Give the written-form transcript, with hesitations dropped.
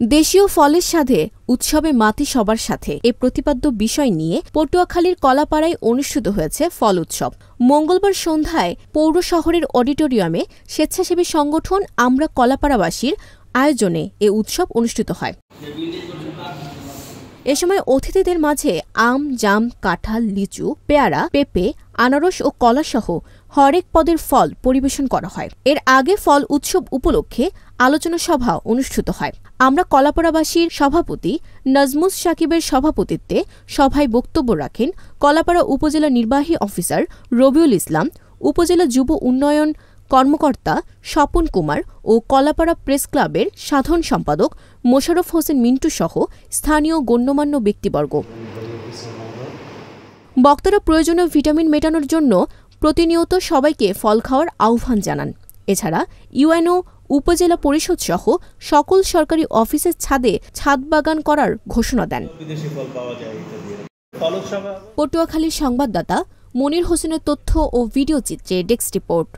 দেশীয় ফলের স্বাদে উৎসবে মাতি সবার সাথে এ প্রতিপাদ্য বিষয় নিয়ে পটুয়াখালীর কলাপাড়ায় অনুষ্ঠিত হয়েছে ফল উৎসব। মঙ্গলবার সন্ধ্যায় পৌর শহরের অডিটোরিয়ামে স্বেচ্ছাসেবী সংগঠন আমরা কলাপাড়াবাসীর আয়োজনে এ উৎসব অনুষ্ঠিত হয়। এ সময় অতিথিদের মাঝে আম, জাম, কাঁঠাল, লিচু, পেয়ারা, পেঁপে, আনারস ও কলাসহ হরেক পদের ফল পরিবেশন করা হয়। এর আগে ফল উৎসব উপলক্ষে আলোচনা সভা অনুষ্ঠিত হয়। আমরা কলাপাড়াবাসীর সভাপতি নাজমুস সাকিবের সভাপতিত্বে সভায় বক্তব্য রাখেন কলাপাড়া উপজেলা নির্বাহী অফিসার রবিউল ইসলাম, উপজেলা যুব উন্নয়ন কর্মকর্তা স্বপন কুমার ও কলাপাড়া প্রেস ক্লাবের সাধারণ সম্পাদক মোশাররফ হোসেন মিন্টু সহ স্থানীয় গণ্যমান্য ব্যক্তিবর্গ। বক্তারা প্রয়োজনীয় ভিটামিন মেটানোর জন্য প্রতিনিয়ত সবাইকে ফল খাওয়ার আহ্বান জানান। এছাড়া ইউএনও, উপজেলা পরিষদ সহ সকল সরকারি অফিসের ছাদে ছাদ বাগান করার ঘোষণা দেন। পটুয়াখালীর সংবাদদাতা মনির হোসেনের তথ্য ও ভিডিও চিত্রে ডেস্ক রিপোর্ট।